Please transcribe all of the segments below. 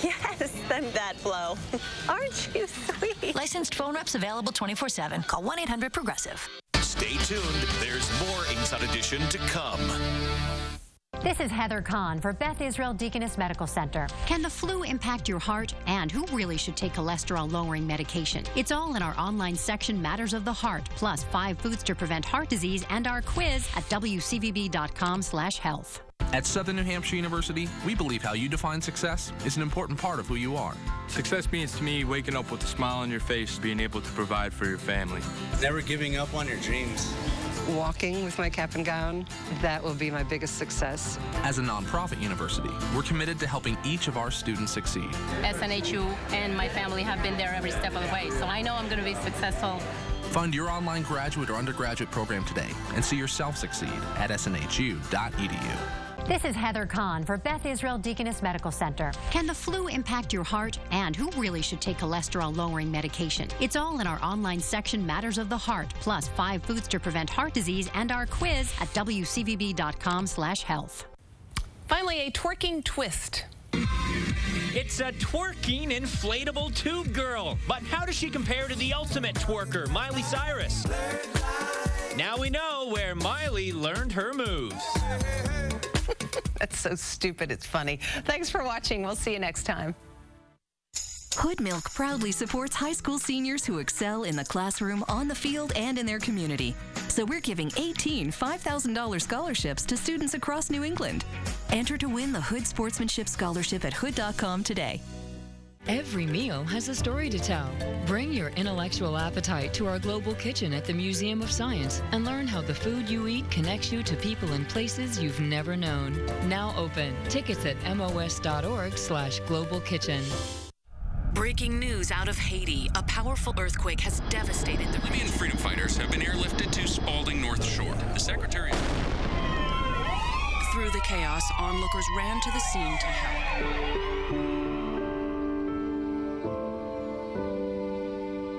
Yes, I'm that blow. Aren't you sweet? Licensed phone reps available 24/7. Call 1-800-PROGRESSIve. Stay tuned. There's more Inside Edition to come. This is Heather Kahn for Beth Israel Deaconess Medical Center. Can the flu impact your heart? And who really should take cholesterol-lowering medication? It's all in our online section, Matters of the Heart, plus 5 foods to prevent heart disease and our quiz at wcvb.com/health. At Southern New Hampshire University, we believe how you define success is an important part of who you are. Success means to me waking up with a smile on your face, being able to provide for your family. Never giving up on your dreams. Walking with my cap and gown, that will be my biggest success. As a nonprofit university, we're committed to helping each of our students succeed. SNHU and my family have been there every step of the way, so I know I'm going to be successful. Find your online graduate or undergraduate program today and see yourself succeed at snhu.edu. This is Heather Kahn for Beth Israel Deaconess Medical Center. Can the flu impact your heart? And who really should take cholesterol-lowering medication? It's all in our online section, Matters of the Heart, plus 5 foods to prevent heart disease and our quiz at wcvb.com/health. Finally, a twerking twist. It's a twerking inflatable tube girl. But how does she compare to the ultimate twerker, Miley Cyrus? Now we know where Miley learned her moves. That's so stupid, it's funny. Thanks for watching. We'll see you next time. Hood Milk proudly supports high school seniors who excel in the classroom, on the field, and in their community. So we're giving 18 $5,000 scholarships to students across New England. Enter to win the Hood Sportsmanship Scholarship at hood.com today. Every meal has a story to tell. Bring your intellectual appetite to our global kitchen at the Museum of Science and learn how the food you eat connects you to people and places you've never known. Now open. Tickets at mos.org/global kitchen. Breaking news out of Haiti. A powerful earthquake has devastated the Libyan freedom fighters have been airlifted to Spalding North Shore. The Secretary... Through the chaos, onlookers ran to the scene to help.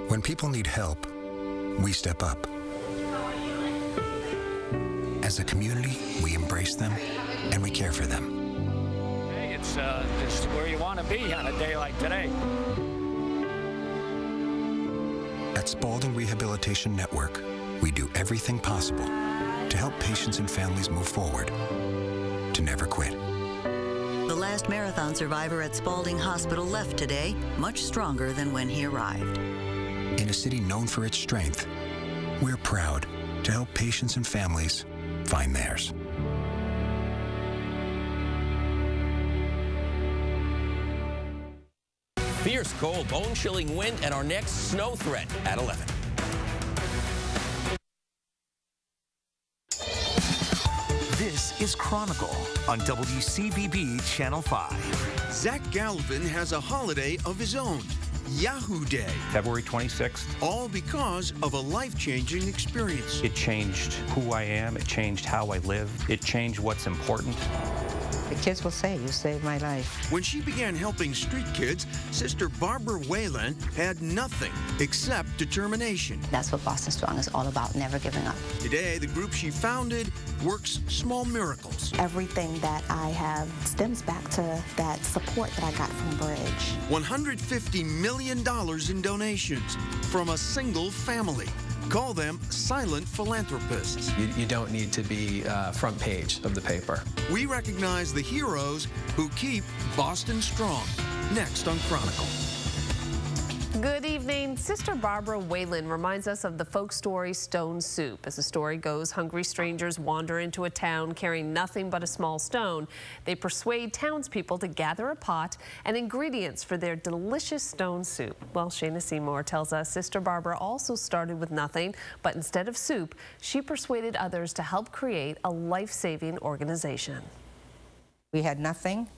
When people need help, we step up. As a community, we embrace them and we care for them. Hey, it's just where you want to be on a day like today. At Spalding Rehabilitation Network, we do everything possible to help patients and families move forward, to never quit. The last marathon survivor at Spalding Hospital left today, much stronger than when he arrived. In a city known for its strength, we're proud to help patients and families find theirs. Fierce cold, bone-chilling wind, and our next snow threat at 11. This is Chronicle on WCVB Channel 5. Zach Galvin has a holiday of his own, Yahoo Day. February 26th. All because of a life-changing experience. It changed who I am. It changed how I live. It changed what's important. The kids will say, "You saved my life." When she began helping street kids, Sister Barbara Whalen had nothing except determination. That's what Boston Strong is all about, never giving up. Today, the group she founded works small miracles. Everything that I have stems back to that support that I got from Bridge. $150 million in donations from a single family. Call them silent philanthropists. You don't need to be front page of the paper. We recognize the heroes who keep Boston strong. Next on Chronicle. Good evening. Sister Barbara Whalen reminds us of the folk story Stone Soup. As the story goes, hungry strangers wander into a town carrying nothing but a small stone. They persuade townspeople to gather a pot and ingredients for their delicious stone soup. Well, Shayna Seymour tells us Sister Barbara also started with nothing, but instead of soup, she persuaded others to help create a life-saving organization. We had nothing.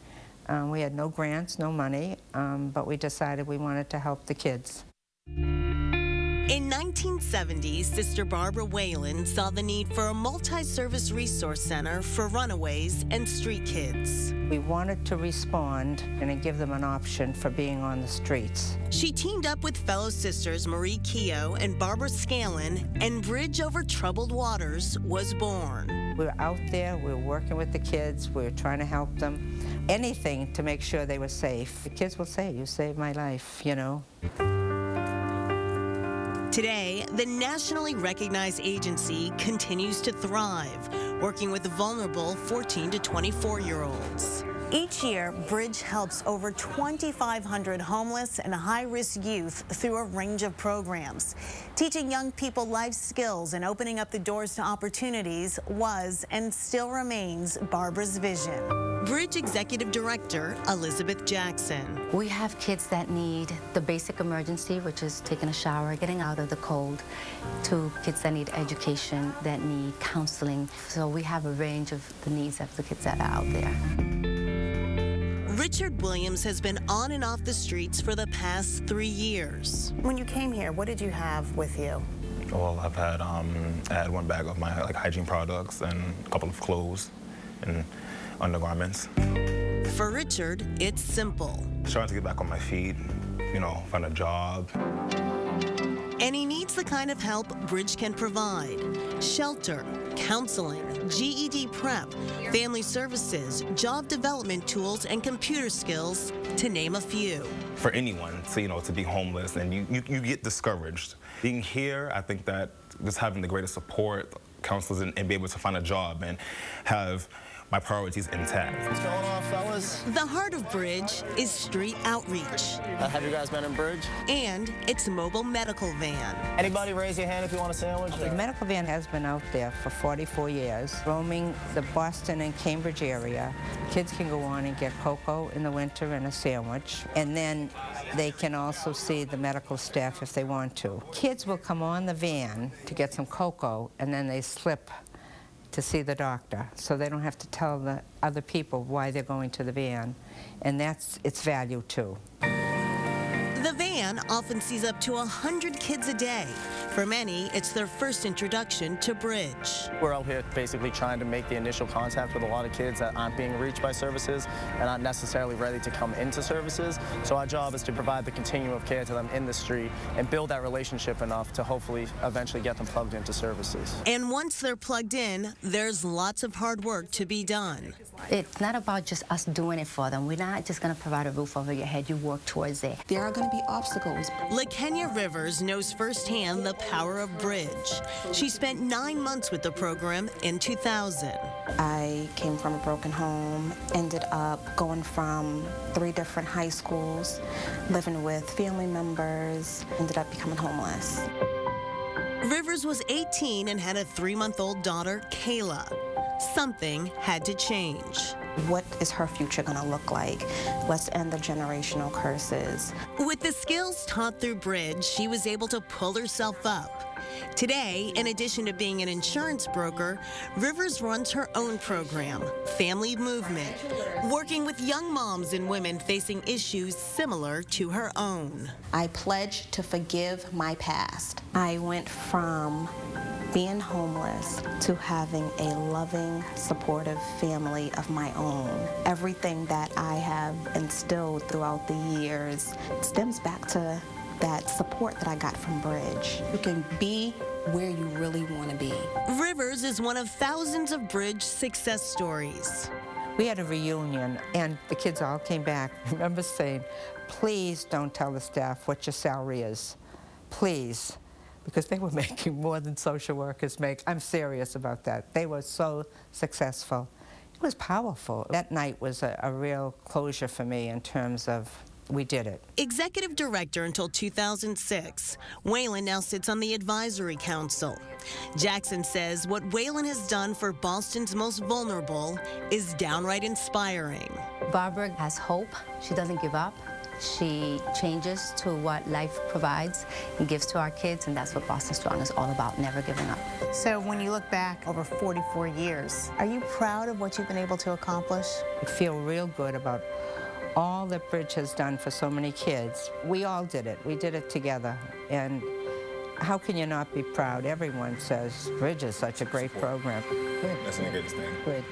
We had no grants, no money, but we decided we wanted to help the kids. In 1970, Sister Barbara Whalen saw the need for a multi-service resource center for runaways and street kids. We wanted to respond and give them an option for being on the streets. She teamed up with fellow sisters Marie Keogh and Barbara Scallon, and Bridge Over Troubled Waters was born. We were out there, we were working with the kids, we were trying to help them. Anything to make sure they were safe. The kids will say, "You saved my life," you know. Today, the nationally recognized agency continues to thrive, working with vulnerable 14 to 24-year-olds. Each year, Bridge helps over 2,500 homeless and high-risk youth through a range of programs. Teaching young people life skills and opening up the doors to opportunities was and still remains Barbara's vision. Bridge Executive Director Elizabeth Jackson. We have kids that need the basic emergency, which is taking a shower, getting out of the cold, to kids that need education, that need counseling. So we have a range of the needs of the kids that are out there. Richard Williams has been on and off the streets for the past 3 years. When you came here, what did you have with you? Well, I've had I had one bag of my hygiene products and a couple of clothes and undergarments. For Richard, it's simple. Trying to get back on my feet, you know, find a job. And he needs the kind of help Bridge can provide. Shelter, counseling, GED prep, family services, job development tools, and computer skills, to name a few. For anyone to be homeless and you get discouraged. Being here, I think that just having the greatest support, counselors, and be able to find a job and have my priorities intact. What's going on, fellas? The heart of Bridge is street outreach. Have you guys been in Bridge? And its mobile medical van. Anybody raise your hand if you want a sandwich? The medical van has been out there for 44 years, roaming the Boston and Cambridge area. Kids can go on and get cocoa in the winter and a sandwich, and then they can also see the medical staff if they want to. Kids will come on the van to get some cocoa, and then they slip to see the doctor, so they don't have to tell the other people why they're going to the van, and that's its value too. The van often sees up to 100 kids a day. For many, it's their first introduction to Bridge. We're out here basically trying to make the initial contact with a lot of kids that aren't being reached by services and aren't necessarily ready to come into services. So our job is to provide the continuum of care to them in the street and build that relationship enough to hopefully eventually get them plugged into services. And once they're plugged in, there's lots of hard work to be done. It's not about just us doing it for them. We're not just going to provide a roof over your head. You work towards it. There are going to be obstacles. LaKenya Rivers knows firsthand the power of Bridge. She spent 9 months with the program in 2000. I came from a broken home, ended up going from 3 different high schools, living with family members, ended up becoming homeless. Rivers was 18 and had a 3-month-old daughter, Kayla. Something had to change. What is her future going to look like? Let's end the generational curses. With the skills taught through Bridge, she was able to pull herself up. Today, in addition to being an insurance broker, Rivers runs her own program, Family Movement, working with young moms and women facing issues similar to her own. I pledge to forgive my past. I went from being homeless to having a loving, supportive family of my own. Everything that I have instilled throughout the years stems back to that support that I got from Bridge. You can be where you really want to be. Rivers is one of thousands of Bridge success stories. We had a reunion, and the kids all came back. I remember saying, "Please don't tell the staff what your salary is. Please." Because they were making more than social workers make. I'm serious about that. They were so successful. It was powerful. That night was a real closure for me in terms of we did it. Executive Director until 2006, Whalen now sits on the Advisory Council. Jackson says what Whalen has done for Boston's most vulnerable is downright inspiring. Barbara has hope. She doesn't give up. She changes to what life provides and gives to our kids, and that's what Boston Strong is all about, never giving up. So when you look back over 44 years, are you proud of what you've been able to accomplish? I feel real good about all that Bridge has done for so many kids. We all did it. We did it together. And how can you not be proud? Everyone says Bridge is such a great program. Good. That's the biggest thing. Good.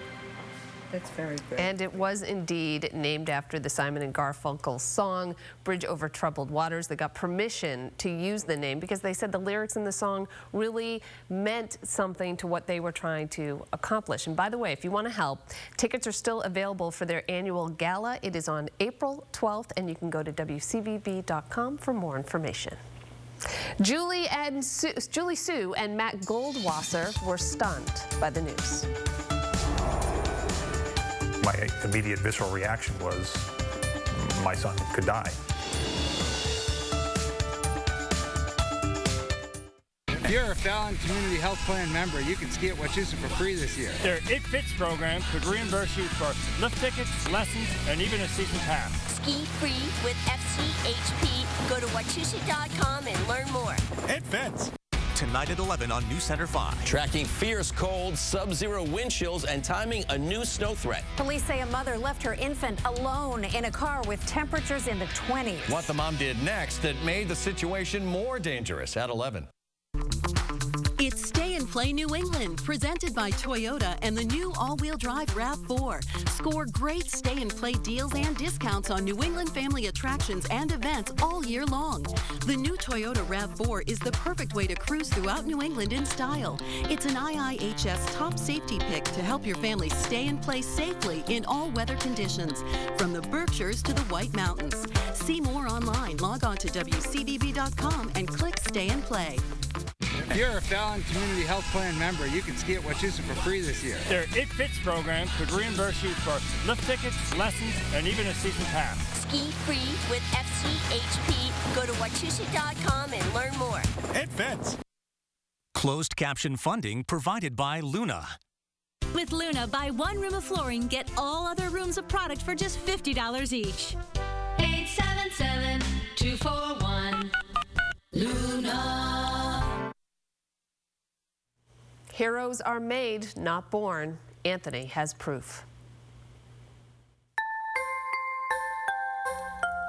That's very good. And it was indeed named after the Simon and Garfunkel song, Bridge Over Troubled Waters. They got permission to use the name because they said the lyrics in the song really meant something to what they were trying to accomplish. And by the way, if you want to help, tickets are still available for their annual gala. It is on April 12th, and you can go to WCVB.com for more information. Julie Sue and Matt Goldwasser were stunned by the news. My immediate visceral reaction was my son could die. If you're a Fallon Community Health Plan member, you can ski at Wachusett for free this year. Their It Fits program could reimburse you for lift tickets, lessons, and even a season pass. Ski free with FCHP. Go to Wachusett.com and learn more. It Fits. Tonight at 11 on News Center 5. Tracking fierce cold, sub-zero wind chills, and timing a new snow threat. Police say a mother left her infant alone in a car with temperatures in the 20s. What the mom did next that made the situation more dangerous at 11. It's Stay and Play New England, presented by Toyota and the new all-wheel drive RAV4. Score great Stay and Play deals and discounts on New England family attractions and events all year long. The new Toyota RAV4 is the perfect way to cruise throughout New England in style. It's an IIHS top safety pick to help your family stay and play safely in all weather conditions, from the Berkshires to the White Mountains. See more online. Log on to WCVB.com and click Stay and Play. If you're a Fallon Community Health Plan member, you can ski at Wachusett for free this year. Their It Fits program could reimburse you for lift tickets, lessons, and even a season pass. Ski free with FCHP. Go to Wachusett.com and learn more. It Fits. Closed caption funding provided by Luna. With Luna, buy one room of flooring, get all other rooms of product for just $50 each. 877-241 Luna. Heroes are made, not born. Anthony has proof.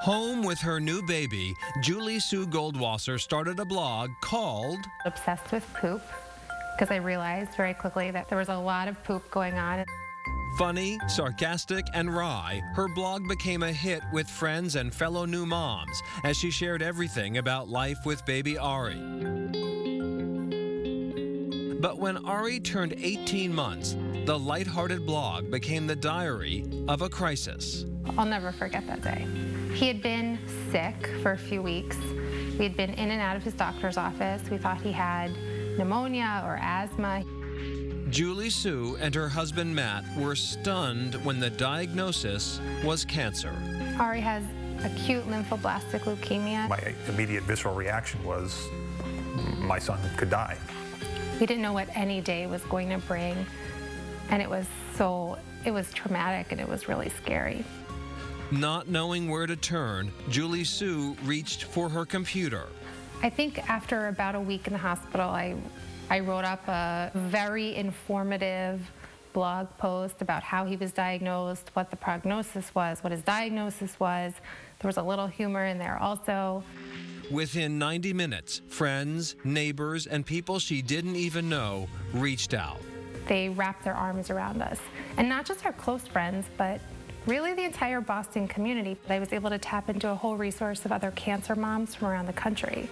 Home with her new baby, Julie Sue Goldwasser started a blog called Obsessed with Poop, because I realized very quickly that there was a lot of poop going on. Funny, sarcastic, and wry, her blog became a hit with friends and fellow new moms as she shared everything about life with baby Ari. But when Ari turned 18 months, the lighthearted blog became the diary of a crisis. I'll never forget that day. He had been sick for a few weeks. We had been in and out of his doctor's office. We thought he had pneumonia or asthma. Julie Sue and her husband Matt were stunned when the diagnosis was cancer. Ari has acute lymphoblastic leukemia. My immediate visceral reaction was my son could die. We didn't know what any day was going to bring, and it was traumatic and it was really scary. Not knowing where to turn, Julie Sue reached for her computer. I think after about a week in the hospital, I wrote up a very informative blog post about how he was diagnosed, what the prognosis was, what his diagnosis was. There was a little humor in there also. Within 90 minutes, friends, neighbors, and people she didn't even know reached out. They wrapped their arms around us. And not just our close friends, but really the entire Boston community. I was able to tap into a whole resource of other cancer moms from around the country.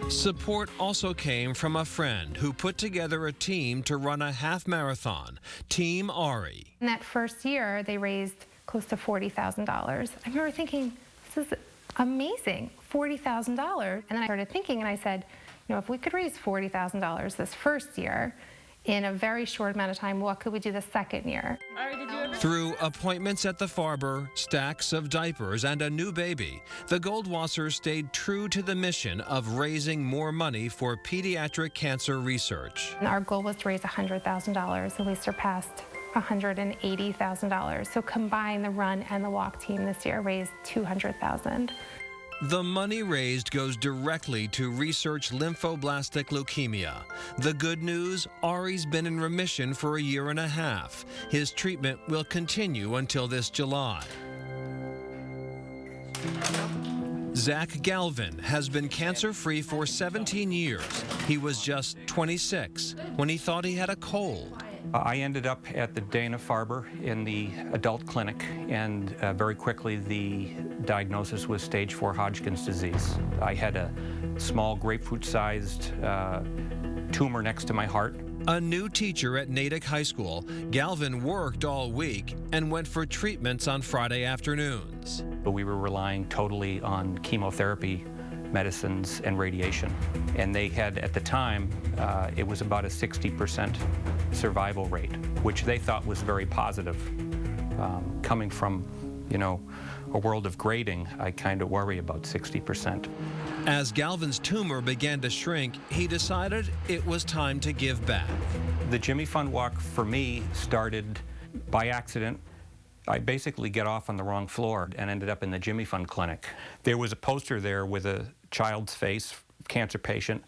Support also came from a friend who put together a team to run a half marathon, Team Ari. In that first year, they raised close to $40,000. I remember thinking, this is amazing, $40,000. And then I started thinking and I said, if we could raise $40,000 this first year, in a very short amount of time, what could we do the second year? Through appointments at the Farber, stacks of diapers, and a new baby, the Goldwassers stayed true to the mission of raising more money for pediatric cancer research. And our goal was to raise $100,000, and we surpassed $180,000. So combine the run and the walk team this year raised $200,000. The money raised goes directly to research lymphoblastic leukemia. The good news, Ari's been in remission for a year and a half. His treatment will continue until this July. Zach Galvin has been cancer-free for 17 years. He was just 26 when he thought he had a cold. I ended up at the Dana-Farber in the adult clinic, and very quickly the diagnosis was stage 4 Hodgkin's disease. I had a small grapefruit-sized tumor next to my heart. A new teacher at Natick High School, Galvin worked all week and went for treatments on Friday afternoons. But we were relying totally on chemotherapy, medicines, and radiation. And they had, at the time, it was about a 60% survival rate, which they thought was very positive. Coming from, you know, a world of grading, I kind of worry about 60%. As Galvin's tumor began to shrink, he decided it was time to give back. The Jimmy Fund Walk for me started by accident. I basically get off on the wrong floor and ended up in the Jimmy Fund Clinic. There was a poster there with a child's face, cancer patient,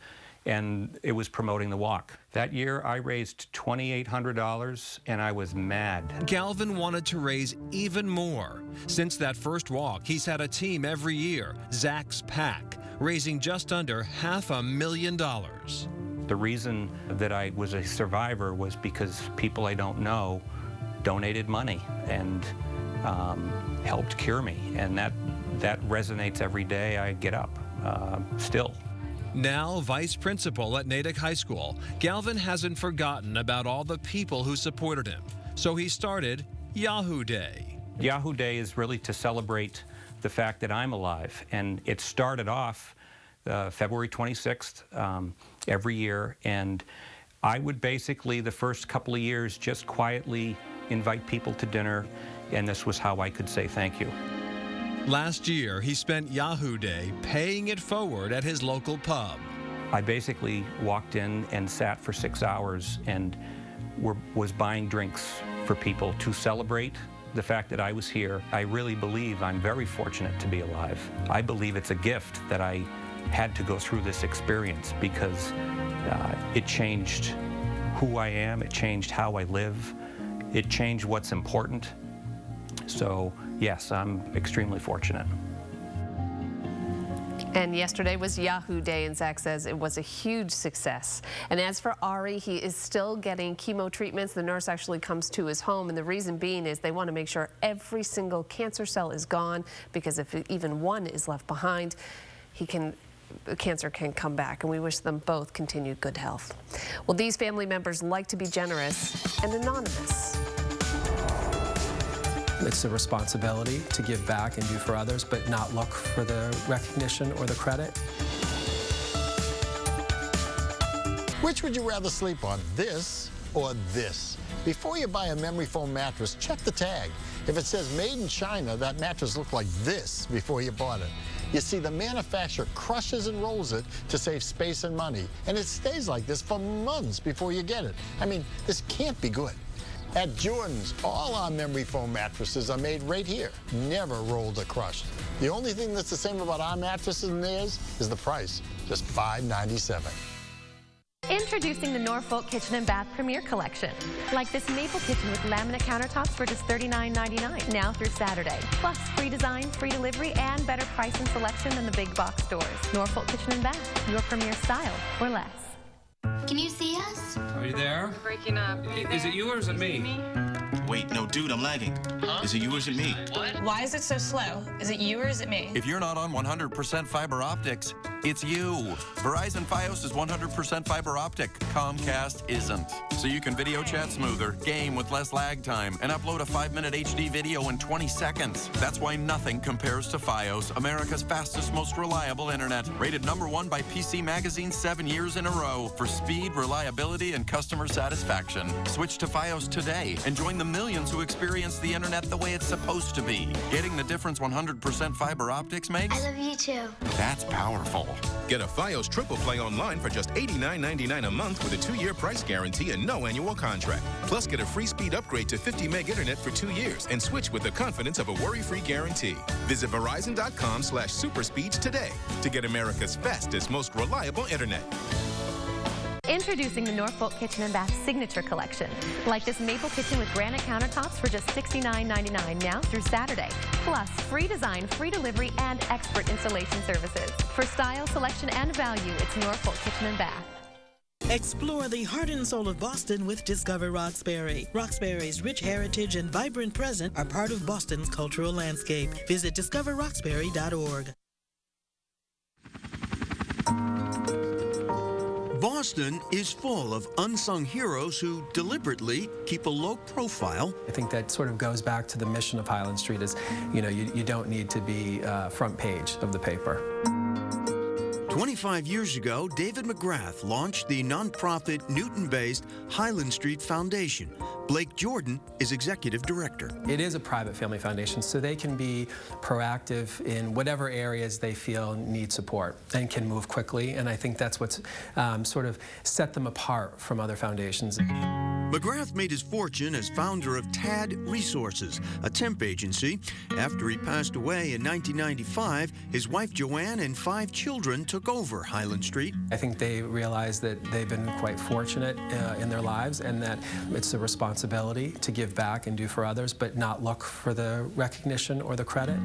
and it was promoting the walk. That year, I raised $2,800, and I was mad. Galvin wanted to raise even more. Since that first walk, he's had a team every year, Zach's Pack, raising just under $500,000. The reason that I was a survivor was because people I don't know donated money and helped cure me, and that resonates every day I get up, still. Now vice principal at Natick High School, Galvin hasn't forgotten about all the people who supported him, so he started Yahoo Day. Yahoo Day is really to celebrate the fact that I'm alive, and it started off February 26th every year, and I would basically, the first couple of years, just quietly invite people to dinner, and this was how I could say thank you. Last year, he spent Yahoo Day paying it forward at his local pub. I basically walked in and sat for 6 hours and was buying drinks for people to celebrate the fact that I was here. I really believe I'm very fortunate to be alive. I believe it's a gift that I had to go through this experience because it changed who I am, it changed how I live, it changed what's important. So, yes, I'm extremely fortunate. And yesterday was Yahoo Day, and Zach says it was a huge success. And as for Ari, he is still getting chemo treatments. The nurse actually comes to his home, and the reason being is they want to make sure every single cancer cell is gone, because if even one is left behind, cancer can come back, and we wish them both continued good health. Well, these family members like to be generous and anonymous. It's a responsibility to give back and do for others, but not look for the recognition or the credit. Which would you rather sleep on, this or this? Before you buy a memory foam mattress, check the tag. If it says made in China, that mattress looked like this before you bought it. You see, the manufacturer crushes and rolls it to save space and money, and it stays like this for months before you get it. I mean, this can't be good. At Jordan's, all our memory foam mattresses are made right here, never rolled or crushed. The only thing that's the same about our mattresses and theirs is the price, just $5.97. Introducing the Norfolk Kitchen and Bath Premier Collection. Like this maple kitchen with laminate countertops for just $39.99 now through Saturday. Plus free design, free delivery, and better price and selection than the big box stores. Norfolk Kitchen and Bath, your premier style for less. Can you see us? Are you there? We're breaking up. Is it you or is it me? Wait, no, dude, I'm lagging. Huh? Is it you or is it me? What? Why is it so slow? Is it you or is it me? If you're not on 100% fiber optics, it's you. Verizon Fios is 100% fiber optic. Comcast isn't. So you can video chat smoother, game with less lag time, and upload a 5-minute HD video in 20 seconds. That's why nothing compares to Fios, America's fastest, most reliable internet. Rated #1 by PC Magazine 7 years in a row for speed, reliability, and customer satisfaction. Switch to Fios today and join the millions who experience the internet the way it's supposed to be. Getting the difference 100% fiber optics makes? I love you too. That's powerful. Get a Fios Triple Play online for just $89.99 a month with a 2-year price guarantee and no annual contract. Plus, get a free speed upgrade to 50 meg internet for 2 years and switch with the confidence of a worry-free guarantee. Visit Verizon.com/superspeeds today to get America's fastest, most reliable internet. Introducing the Norfolk Kitchen and Bath Signature Collection. Like this maple kitchen with granite countertops for just $69.99 now through Saturday. Plus free design, free delivery, and expert installation services. For style, selection, and value, it's Norfolk Kitchen and Bath. Explore the heart and soul of Boston with Discover Roxbury. Roxbury's rich heritage and vibrant present are part of Boston's cultural landscape. Visit discoverroxbury.org. Boston is full of unsung heroes who deliberately keep a low profile. I think that sort of goes back to the mission of Highland Street is, you don't need to be front page of the paper. 25 years ago, David McGrath launched the nonprofit Newton-based Highland Street Foundation. Blake Jordan is executive director. It is a private family foundation, so they can be proactive in whatever areas they feel need support and can move quickly, and I think that's what's sort of set them apart from other foundations. McGrath made his fortune as founder of TAD Resources, a temp agency. After he passed away in 1995, his wife Joanne and 5 children took over Highland Street. I think they realize that they've been quite fortunate in their lives and that it's a responsibility to give back and do for others, but not look for the recognition or the credit.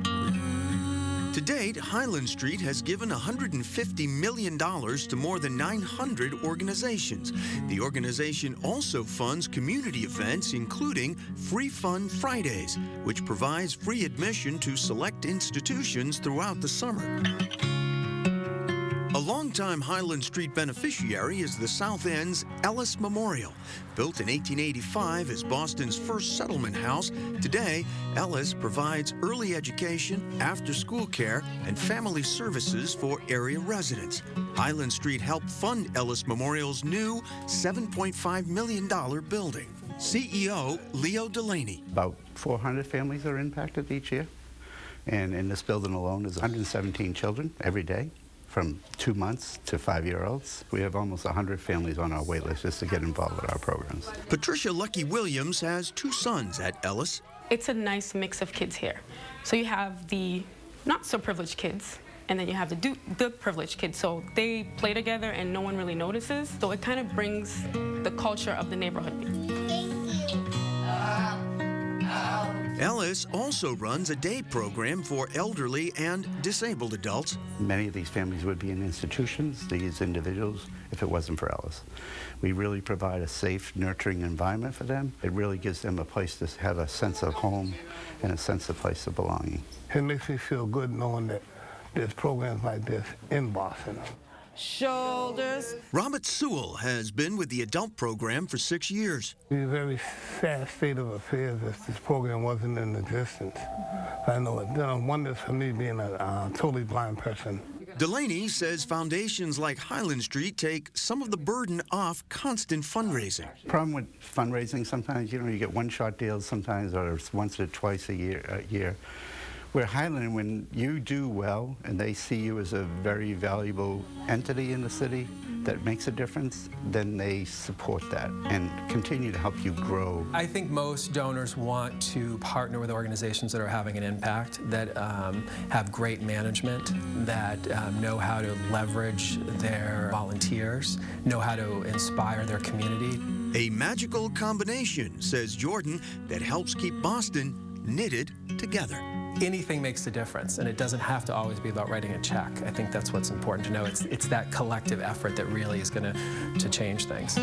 To date, Highland Street has given $150 million to more than 900 organizations. The organization also funds community events, including Free Fun Fridays, which provides free admission to select institutions throughout the summer. A longtime Highland Street beneficiary is the South End's Ellis Memorial. Built in 1885 as Boston's first settlement house, today Ellis provides early education, after-school care, and family services for area residents. Highland Street helped fund Ellis Memorial's new $7.5 million building. CEO Leo Delaney. About 400 families are impacted each year. And in this building alone, there's 117 children every day, from 2 months to 5-year-olds. We have almost 100 families on our wait list just to get involved with our programs. Patricia Lucky Williams has 2 sons at Ellis. It's a nice mix of kids here. So you have the not so privileged kids, and then you have the privileged kids. So they play together and no one really notices. So it kind of brings the culture of the neighborhood. Ellis also runs a day program for elderly and disabled adults. Many of these families would be in institutions, these individuals, if it wasn't for Ellis. We really provide a safe, nurturing environment for them. It really gives them a place to have a sense of home and a sense of place of belonging. It makes me feel good knowing that there's programs like this in Boston. Shoulders. Robert Sewell has been with the adult program for 6 years. It's a very sad state of affairs if this program wasn't in existence. I know it done wonders for me being a totally blind person. Delaney says foundations like Highland Street take some of the burden off constant fundraising. Problem with fundraising, sometimes, you get one-shot deals sometimes, or once or twice a year. Where Highland, when you do well and they see you as a very valuable entity in the city that makes a difference, then they support that and continue to help you grow. I think most donors want to partner with organizations that are having an impact, that have great management, that know how to leverage their volunteers, know how to inspire their community. A magical combination, says Jordan, that helps keep Boston knitted together. Anything makes a difference, and it doesn't have to always be about writing a check. I think that's what's important to know. It's that collective effort that really is going to change things.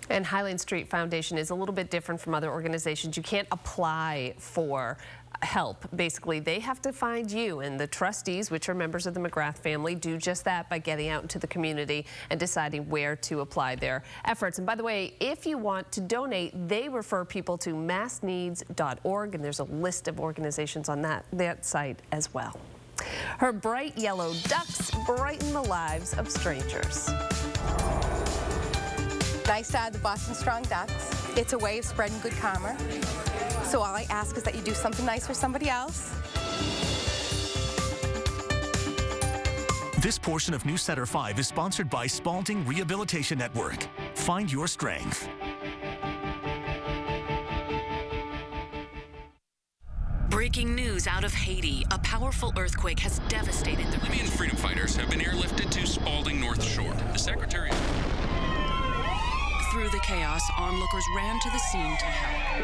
And Highland Street Foundation is a little bit different from other organizations. You can't apply for help. Basically, they have to find you, and the trustees, which are members of the McGrath family, do just that by getting out into the community and deciding where to apply their efforts. And by the way, if you want to donate, they refer people to massneeds.org, and there's a list of organizations on that site as well. Her bright yellow ducks brighten the lives of strangers. Nice to have the Boston Strong Ducks. It's a way of spreading good karma. So all I ask is that you do something nice for somebody else. This portion of News Center 5 is sponsored by Spalding Rehabilitation Network. Find your strength. Breaking news out of Haiti. A powerful earthquake has devastated the Libyan freedom fighters have been airlifted to Spalding North Shore. The Secretary... Through the chaos, onlookers ran to the scene to help.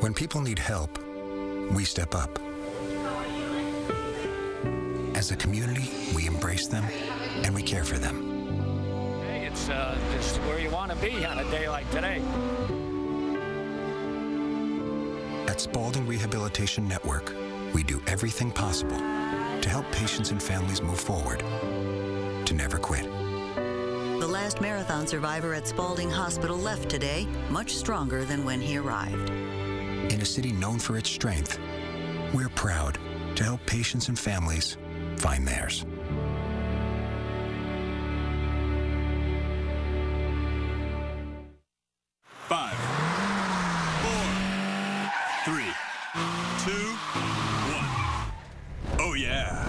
When people need help, we step up. As a community, we embrace them and we care for them. Hey, it's just where you want to be on a day like today. At Spaulding Rehabilitation Network, we do everything possible to help patients and families move forward, to never quit. The last marathon survivor at Spaulding Hospital left today, much stronger than when he arrived. In a city known for its strength, we're proud to help patients and families find theirs. Five, 4, 3, 2, 1. Oh yeah.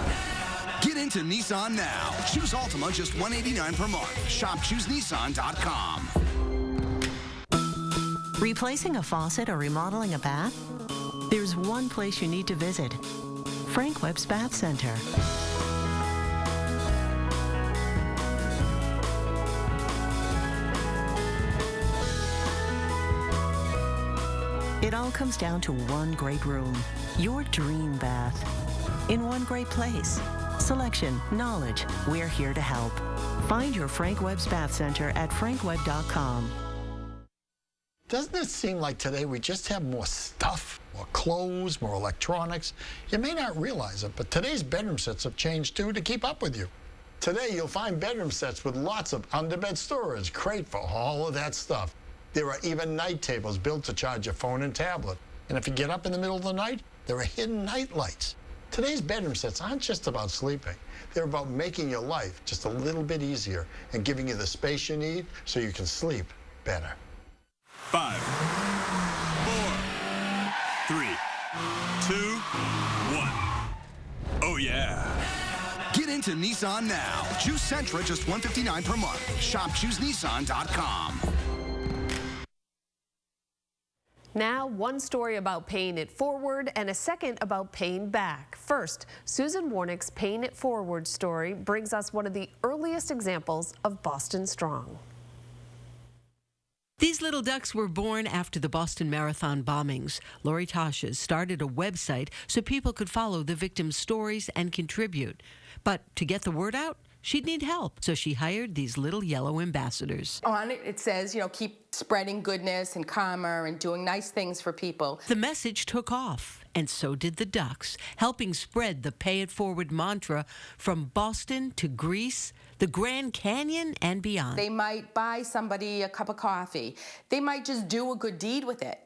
Get into Nissan now. Choose Altima just $189 per month. Shop ChooseNissan.com. Replacing a faucet or remodeling a bath? There's one place you need to visit. Frank Webb's Bath Center. It all comes down to one great room, your dream bath. In one great place. Selection, knowledge, we're here to help. Find your Frank Webb's Bath Center at frankwebb.com. Doesn't it seem like today we just have more stuff, more clothes, more electronics? You may not realize it, but today's bedroom sets have changed too to keep up with you. Today you'll find bedroom sets with lots of underbed storage, crate for all of that stuff. There are even night tables built to charge your phone and tablet. And if you get up in the middle of the night, there are hidden night lights. Today's bedroom sets aren't just about sleeping. They're about making your life just a little bit easier and giving you the space you need so you can sleep better. 5, 4, 3, 2, 1. Oh yeah. Get into Nissan now. Choose Sentra just $159 per month. Shop ChooseNissan.com. Now, one story about paying it forward and a second about paying back. First, Susan Warnick's Paying It Forward story brings us one of the earliest examples of Boston Strong. These little ducks were born after the Boston Marathon bombings. Lori Tasha started a website so people could follow the victims' stories and contribute. But to get the word out, she'd need help, so she hired these little yellow ambassadors. On it, it says, keep spreading goodness and karma and doing nice things for people. The message took off, and so did the ducks, helping spread the Pay It Forward mantra from Boston to Greece, the Grand Canyon, and beyond. They might buy somebody a cup of coffee. They might just do a good deed with it.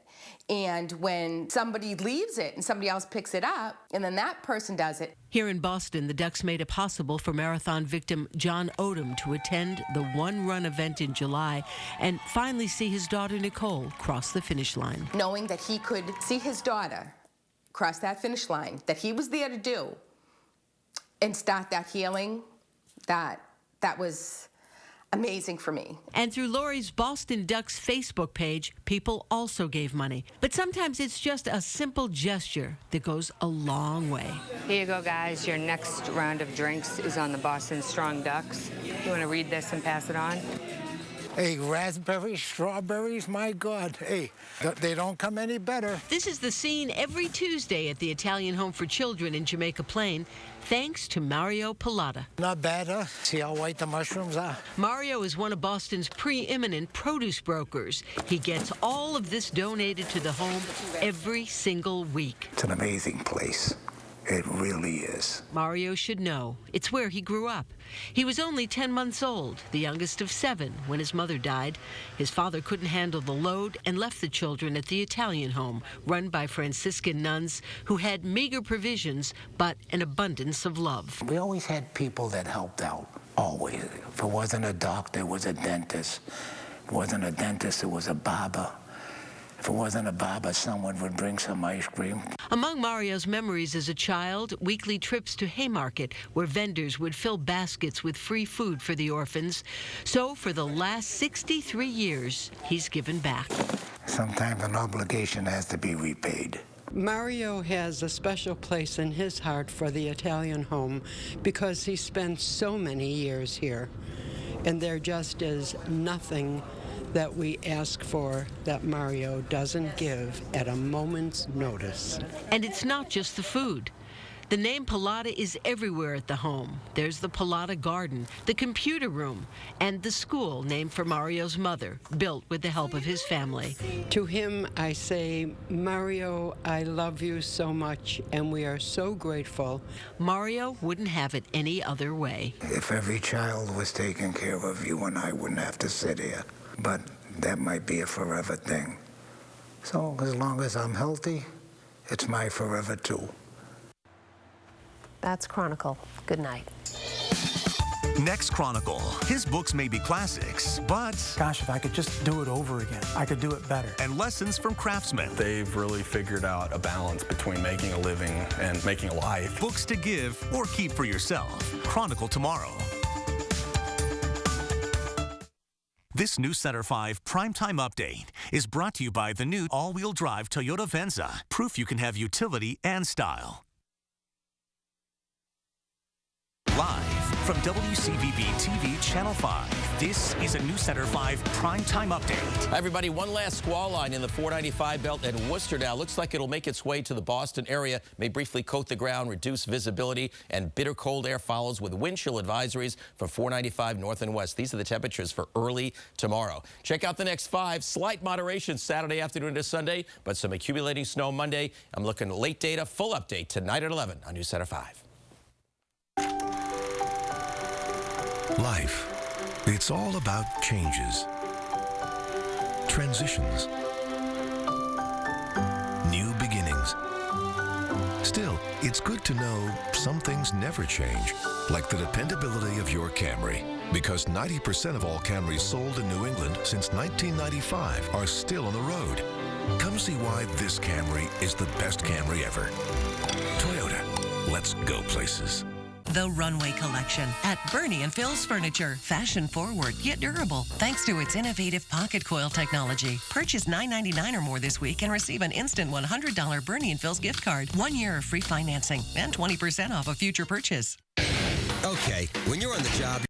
And when somebody leaves it and somebody else picks it up, and then that person does it. Here in Boston, the Ducks made it possible for marathon victim John Odom to attend the one-run event in July and finally see his daughter Nicole cross the finish line. Knowing that he could see his daughter cross that finish line, that he was there to do, and start that healing, that was amazing for me. And through Lori's Boston Ducks Facebook page, people also gave money. But sometimes it's just a simple gesture that goes a long way. Here you go, guys. Your next round of drinks is on the Boston Strong Ducks. You want to read this and pass it on? Hey, raspberries, strawberries, my God. Hey, they don't come any better. This is the scene every Tuesday at the Italian Home for Children in Jamaica Plain, thanks to Mario Pilata. Not bad, huh? See how white the mushrooms are? Mario is one of Boston's preeminent produce brokers. He gets all of this donated to the home every single week. It's an amazing place. It really is. Mario should know. It's where he grew up. He was only 10 months old, the youngest of 7, when his mother died. His father couldn't handle the load and left the children at the Italian home, run by Franciscan nuns who had meager provisions, but an abundance of love. We always had people that helped out, always. If it wasn't a doctor, it was a dentist. If it wasn't a dentist, it was a barber. If it wasn't a barber, someone would bring some ice cream. Among Mario's memories as a child, weekly trips to Haymarket, where vendors would fill baskets with free food for the orphans. So for the last 63 years, he's given back. Sometimes an obligation has to be repaid. Mario has a special place in his heart for the Italian home because he spent so many years here. And there just is nothing that we ask for that Mario doesn't give at a moment's notice. And it's not just the food. The name Pallotta is everywhere at the home. There's the Pallotta Garden, the computer room, and the school named for Mario's mother, built with the help of his family. To him, I say, Mario, I love you so much, and we are so grateful. Mario wouldn't have it any other way. If every child was taken care of, you and I wouldn't have to sit here. But that might be a forever thing. So as long as I'm healthy, it's my forever too. That's Chronicle. Good night. Next Chronicle. His books may be classics, but... Gosh, if I could just do it over again, I could do it better. And lessons from craftsmen. They've really figured out a balance between making a living and making a life. Books to give or keep for yourself. Chronicle tomorrow. This new Center 5 Primetime Update is brought to you by the new all-wheel drive Toyota Venza. Proof you can have utility and style. Live from WCVB TV Channel 5, this is a News Center 5 Primetime Update. Hi, everybody. One last squall line in the 495 belt at Worcester now. Looks like it'll make its way to the Boston area. May briefly coat the ground, reduce visibility, and bitter cold air follows with wind chill advisories for 495 north and west. These are the temperatures for early tomorrow. Check out the next 5. Slight moderation Saturday afternoon to Sunday, but some accumulating snow Monday. I'm looking at late data. Full update tonight at 11 on News Center 5. Life, it's all about changes, transitions, new beginnings. Still, it's good to know some things never change, like the dependability of your Camry. Because 90% of all Camrys sold in New England since 1995 are still on the road. Come see why this Camry is the best Camry ever. Toyota, let's go places. The Runway Collection at Bernie and Phil's Furniture. Fashion forward yet durable thanks to its innovative pocket coil technology. Purchase $9.99 or more this week and receive an instant $100 Bernie and Phil's gift card, 1 year of free financing, and 20% off a future purchase. Okay, when you're on the job,